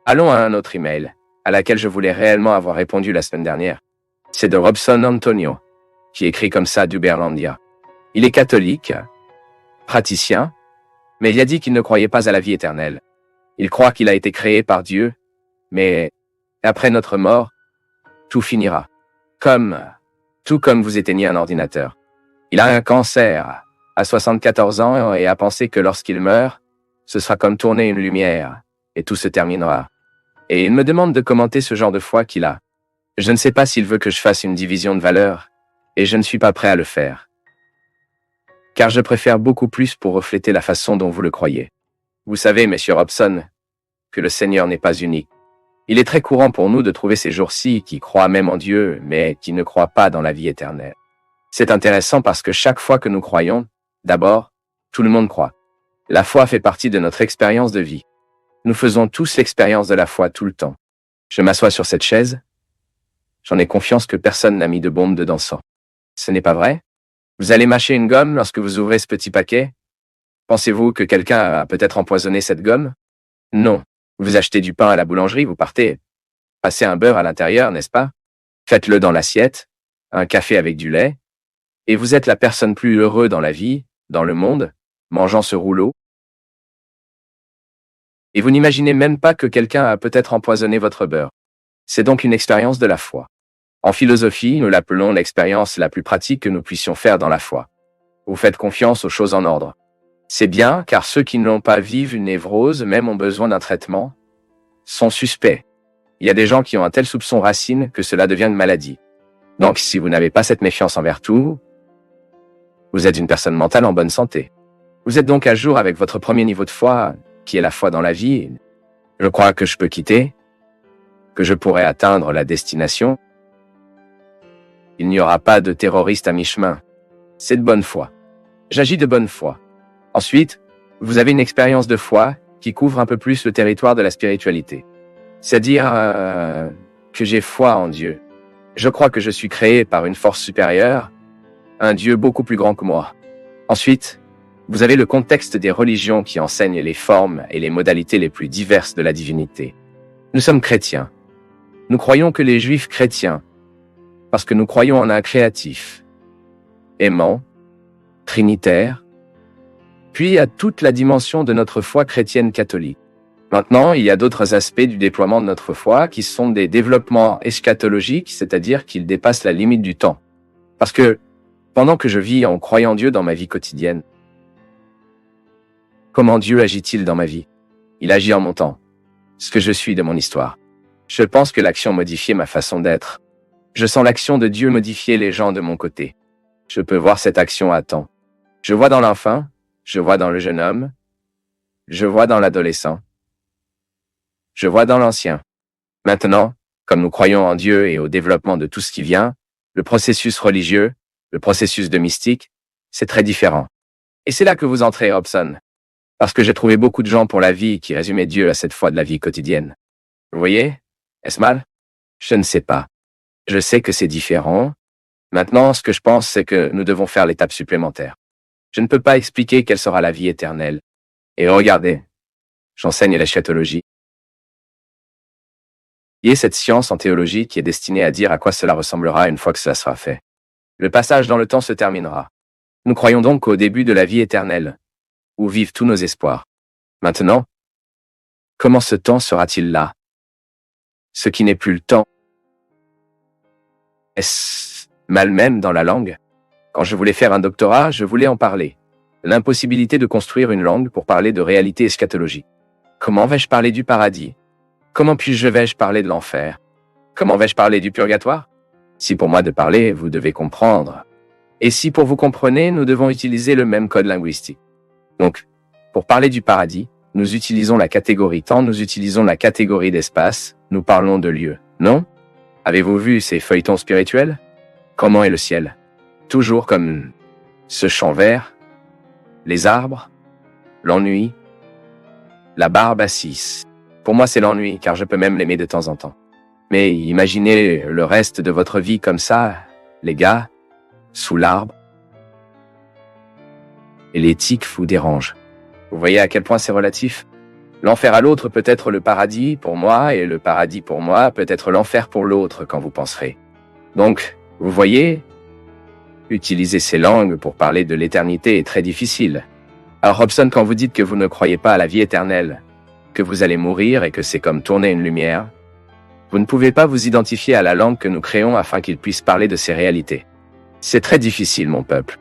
Allons à un autre email, à laquelle je voulais réellement avoir répondu la semaine dernière. C'est de Robson Antonio, qui écrit comme ça d'Uberlandia. Il est catholique, praticien, mais il a dit qu'il ne croyait pas à la vie éternelle. Il croit qu'il a été créé par Dieu, mais après notre mort, tout finira. Tout comme vous éteignez un ordinateur. Il a un cancer à 74 ans et a pensé que lorsqu'il meurt, ce sera comme tourner une lumière et tout se terminera. Et il me demande de commenter ce genre de foi qu'il a. Je ne sais pas s'il veut que je fasse une division de valeurs, et je ne suis pas prêt à le faire. Car je préfère beaucoup plus pour refléter la façon dont vous le croyez. Vous savez, Monsieur Robson, que le Seigneur n'est pas unique. Il est très courant pour nous de trouver ces jours-ci qui croient même en Dieu, mais qui ne croient pas dans la vie éternelle. C'est intéressant parce que chaque fois que nous croyons, d'abord, tout le monde croit. La foi fait partie de notre expérience de vie. Nous faisons tous l'expérience de la foi tout le temps. Je m'assois sur cette chaise. J'en ai confiance que personne n'a mis de bombe dedans ça. Ce n'est pas vrai? Vous allez mâcher une gomme lorsque vous ouvrez ce petit paquet? Pensez-vous que quelqu'un a peut-être empoisonné cette gomme? Non. Vous achetez du pain à la boulangerie, vous partez. Passez un beurre à l'intérieur, n'est-ce pas? Faites-le dans l'assiette, un café avec du lait, et vous êtes la personne plus heureuse dans la vie, dans le monde, mangeant ce rouleau. Et vous n'imaginez même pas que quelqu'un a peut-être empoisonné votre beurre. C'est donc une expérience de la foi. En philosophie, nous l'appelons l'expérience la plus pratique que nous puissions faire dans la foi. Vous faites confiance aux choses en ordre. C'est bien, car ceux qui n'ont pas vivent une névrose, même ont besoin d'un traitement, sont suspects. Il y a des gens qui ont un tel soupçon racine que cela devient une maladie. Donc, si vous n'avez pas cette méfiance envers tout, vous êtes une personne mentale en bonne santé. Vous êtes donc à jour avec votre premier niveau de foi, qui est la foi dans la vie. Je crois que je peux quitter, que je pourrai atteindre la destination. Il n'y aura pas de terroriste à mi-chemin. C'est de bonne foi. J'agis de bonne foi. Ensuite, vous avez une expérience de foi qui couvre un peu plus le territoire de la spiritualité. C'est-à-dire que j'ai foi en Dieu. Je crois que je suis créé par une force supérieure, un Dieu beaucoup plus grand que moi. Ensuite, vous avez le contexte des religions qui enseignent les formes et les modalités les plus diverses de la divinité. Nous sommes chrétiens. Nous croyons que les Juifs chrétiens, parce que nous croyons en un créatif, aimant, trinitaire, puis à toute la dimension de notre foi chrétienne catholique. Maintenant, il y a d'autres aspects du déploiement de notre foi qui sont des développements eschatologiques, c'est-à-dire qu'ils dépassent la limite du temps. Parce que, pendant que je vis en croyant Dieu dans ma vie quotidienne, comment Dieu agit-il dans ma vie? Il agit en mon temps, ce que je suis de mon histoire. Je pense que l'action modifiait ma façon d'être. Je sens l'action de Dieu modifier les gens de mon côté. Je peux voir cette action à temps. Je vois dans l'enfant, je vois dans le jeune homme, je vois dans l'adolescent, je vois dans l'ancien. Maintenant, comme nous croyons en Dieu et au développement de tout ce qui vient, le processus religieux, le processus de mystique, c'est très différent. Et c'est là que vous entrez, Robson. Parce que j'ai trouvé beaucoup de gens pour la vie qui résumaient Dieu à cette foi de la vie quotidienne. Vous voyez? Est-ce mal? Je ne sais pas. Je sais que c'est différent. Maintenant, ce que je pense, c'est que nous devons faire l'étape supplémentaire. Je ne peux pas expliquer quelle sera la vie éternelle. Et regardez, j'enseigne l'eschatologie. Il y a cette science en théologie qui est destinée à dire à quoi cela ressemblera une fois que cela sera fait. Le passage dans le temps se terminera. Nous croyons donc au début de la vie éternelle, où vivent tous nos espoirs. Maintenant, comment ce temps sera-t-il là? Ce qui n'est plus le temps. Est-ce mal même dans la langue? Quand je voulais faire un doctorat, je voulais en parler. L'impossibilité de construire une langue pour parler de réalité eschatologique. Comment vais-je parler du paradis? Comment vais-je parler de l'enfer? Comment vais-je parler du purgatoire? Si pour moi de parler, vous devez comprendre. Et si pour vous comprenez, nous devons utiliser le même code linguistique. Donc, pour parler du paradis, nous utilisons la catégorie temps, nous utilisons la catégorie d'espace, nous parlons de lieu, non? Avez-vous vu ces feuilletons spirituels? Comment est le ciel? Toujours comme ce champ vert, les arbres, l'ennui, la barbe à 6. Pour moi, c'est l'ennui, car je peux même l'aimer de temps en temps. Mais imaginez le reste de votre vie comme ça, les gars, sous l'arbre. Et les tiques vous dérangent. Vous voyez à quel point c'est relatif? L'enfer à l'autre peut être le paradis pour moi, et le paradis pour moi peut être l'enfer pour l'autre quand vous penserez. Donc, vous voyez, utiliser ces langues pour parler de l'éternité est très difficile. Alors Robson, quand vous dites que vous ne croyez pas à la vie éternelle, que vous allez mourir et que c'est comme tourner une lumière, vous ne pouvez pas vous identifier à la langue que nous créons afin qu'il puisse parler de ces réalités. C'est très difficile, mon peuple.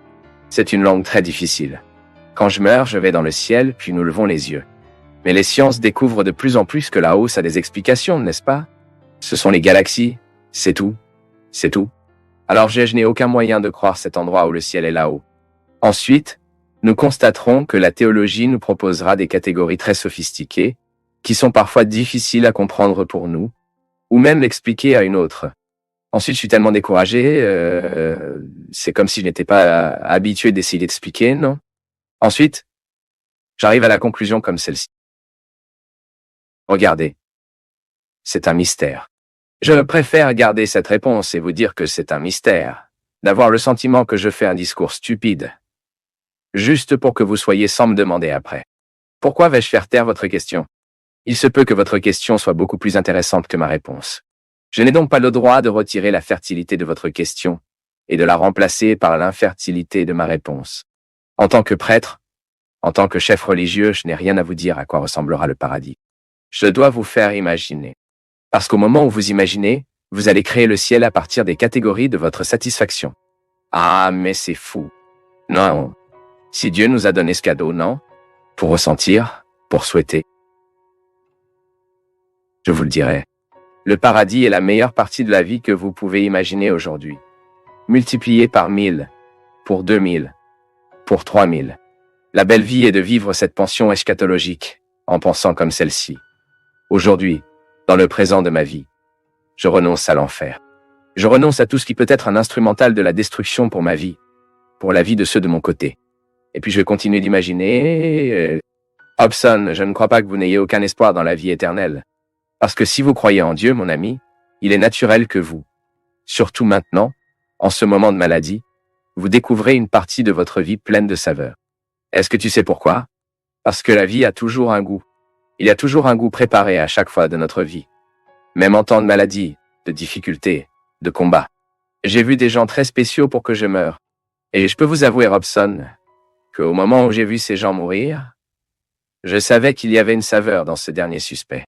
C'est une langue très difficile. Quand je meurs, je vais dans le ciel, puis nous levons les yeux. Mais les sciences découvrent de plus en plus que là-haut, ça a des explications, n'est-ce pas? Ce sont les galaxies, c'est tout. C'est tout. Alors je n'ai aucun moyen de croire cet endroit où le ciel est là-haut. Ensuite, nous constaterons que la théologie nous proposera des catégories très sophistiquées, qui sont parfois difficiles à comprendre pour nous, ou même l'expliquer à une autre. Ensuite, je suis tellement découragé, c'est comme si je n'étais pas habitué d'essayer d'expliquer, non? Ensuite, j'arrive à la conclusion comme celle-ci. Regardez. C'est un mystère. Je préfère garder cette réponse et vous dire que c'est un mystère, d'avoir le sentiment que je fais un discours stupide, juste pour que vous soyez sans me demander après. Pourquoi vais-je faire taire votre question? Il se peut que votre question soit beaucoup plus intéressante que ma réponse. Je n'ai donc pas le droit de retirer la fertilité de votre question et de la remplacer par l'infertilité de ma réponse. En tant que prêtre, en tant que chef religieux, je n'ai rien à vous dire à quoi ressemblera le paradis. Je dois vous faire imaginer. Parce qu'au moment où vous imaginez, vous allez créer le ciel à partir des catégories de votre satisfaction. Ah, mais c'est fou. Non. Si Dieu nous a donné ce cadeau, non? Pour ressentir, pour souhaiter. Je vous le dirai. Le paradis est la meilleure partie de la vie que vous pouvez imaginer aujourd'hui. Multiplié par 1000, pour 2000, pour 3000. La belle vie est de vivre cette pension eschatologique, en pensant comme celle-ci. Aujourd'hui, dans le présent de ma vie, je renonce à l'enfer. Je renonce à tout ce qui peut être un instrumental de la destruction pour ma vie, pour la vie de ceux de mon côté. Et puis je continue d'imaginer... Hobson, je ne crois pas que vous n'ayez aucun espoir dans la vie éternelle. Parce que si vous croyez en Dieu, mon ami, il est naturel que vous, surtout maintenant, en ce moment de maladie, vous découvrez une partie de votre vie pleine de saveur. Est-ce que tu sais pourquoi? Parce que la vie a toujours un goût. Il y a toujours un goût préparé à chaque fois de notre vie. Même en temps de maladie, de difficulté, de combat. J'ai vu des gens très spéciaux pour que je meure. Et je peux vous avouer, Robson, qu'au moment où j'ai vu ces gens mourir, je savais qu'il y avait une saveur dans ce dernier suspect.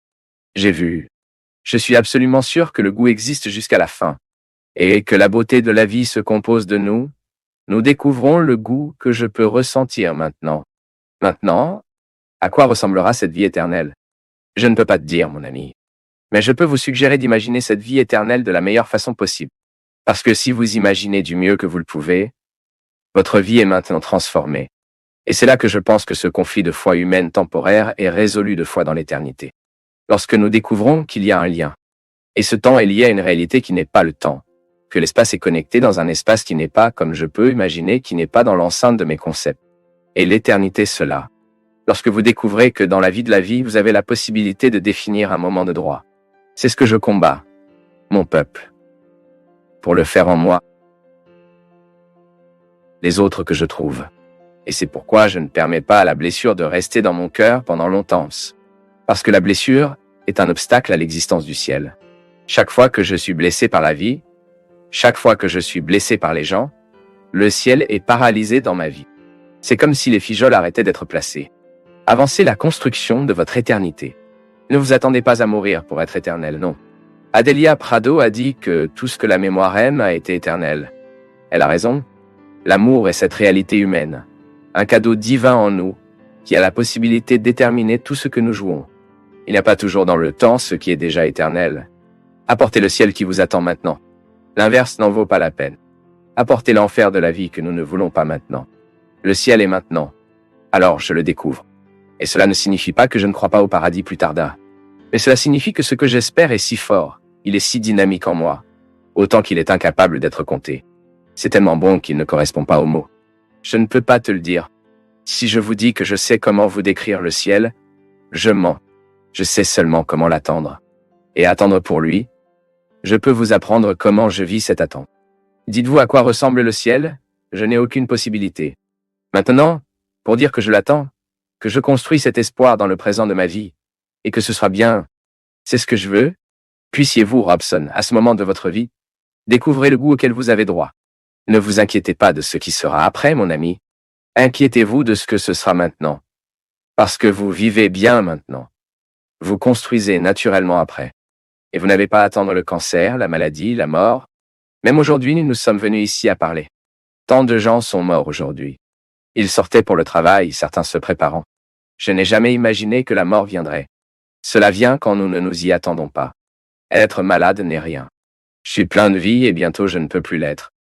Je suis absolument sûr que le goût existe jusqu'à la fin, et que la beauté de la vie se compose de nous. Nous découvrons le goût que je peux ressentir maintenant. Maintenant, à quoi ressemblera cette vie éternelle? Je ne peux pas te dire, mon ami. Mais je peux vous suggérer d'imaginer cette vie éternelle de la meilleure façon possible. Parce que si vous imaginez du mieux que vous le pouvez, votre vie est maintenant transformée. Et c'est là que je pense que ce conflit de foi humaine temporaire est résolu de foi dans l'éternité. Lorsque nous découvrons qu'il y a un lien. Et ce temps est lié à une réalité qui n'est pas le temps. Que l'espace est connecté dans un espace qui n'est pas, comme je peux imaginer, qui n'est pas dans l'enceinte de mes concepts. Et l'éternité, cela. Lorsque vous découvrez que dans la vie de la vie, vous avez la possibilité de définir un moment de droit. C'est ce que je combats, mon peuple. Pour le faire en moi. Les autres que je trouve. Et c'est pourquoi je ne permets pas à la blessure de rester dans mon cœur pendant longtemps. Parce que la blessure est un obstacle à l'existence du ciel. Chaque fois que je suis blessé par la vie, chaque fois que je suis blessé par les gens, le ciel est paralysé dans ma vie. C'est comme si les figeoles arrêtaient d'être placées. Avancez la construction de votre éternité. Ne vous attendez pas à mourir pour être éternel, non. Adélia Prado a dit que tout ce que la mémoire aime a été éternel. Elle a raison. L'amour est cette réalité humaine, un cadeau divin en nous, qui a la possibilité de déterminer tout ce que nous jouons. Il n'y a pas toujours dans le temps ce qui est déjà éternel. Apportez le ciel qui vous attend maintenant. L'inverse n'en vaut pas la peine. Apportez l'enfer de la vie que nous ne voulons pas maintenant. Le ciel est maintenant. Alors je le découvre. Et cela ne signifie pas que je ne crois pas au paradis plus tard. Mais cela signifie que ce que j'espère est si fort, il est si dynamique en moi, autant qu'il est incapable d'être compté. C'est tellement bon qu'il ne correspond pas aux mots. Je ne peux pas te le dire. Si je vous dis que je sais comment vous décrire le ciel, je mens. Je sais seulement comment l'attendre. Et attendre pour lui, je peux vous apprendre comment je vis cette attente. Dites-vous à quoi ressemble le ciel? Je n'ai aucune possibilité. Maintenant, pour dire que je l'attends, que je construis cet espoir dans le présent de ma vie, et que ce soit bien. C'est ce que je veux. Puissiez-vous, Robson, à ce moment de votre vie, découvrir le goût auquel vous avez droit. Ne vous inquiétez pas de ce qui sera après, mon ami. Inquiétez-vous de ce que ce sera maintenant. Parce que vous vivez bien maintenant. Vous construisez naturellement après. Et vous n'avez pas à attendre le cancer, la maladie, la mort. Même aujourd'hui, nous sommes venus ici à parler. Tant de gens sont morts aujourd'hui. Ils sortaient pour le travail, certains se préparant. Je n'ai jamais imaginé que la mort viendrait. Cela vient quand nous ne nous y attendons pas. Être malade n'est rien. Je suis plein de vie et bientôt je ne peux plus l'être.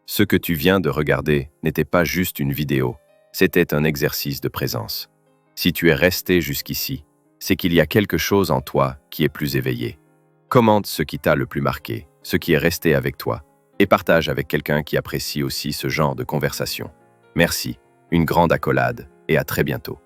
Ce que tu viens de regarder n'était pas juste une vidéo, c'était un exercice de présence. Si tu es resté jusqu'ici, c'est qu'il y a quelque chose en toi qui est plus éveillé. Commente ce qui t'a le plus marqué, ce qui est resté avec toi, et partage avec quelqu'un qui apprécie aussi ce genre de conversation. Merci, une grande accolade, et à très bientôt.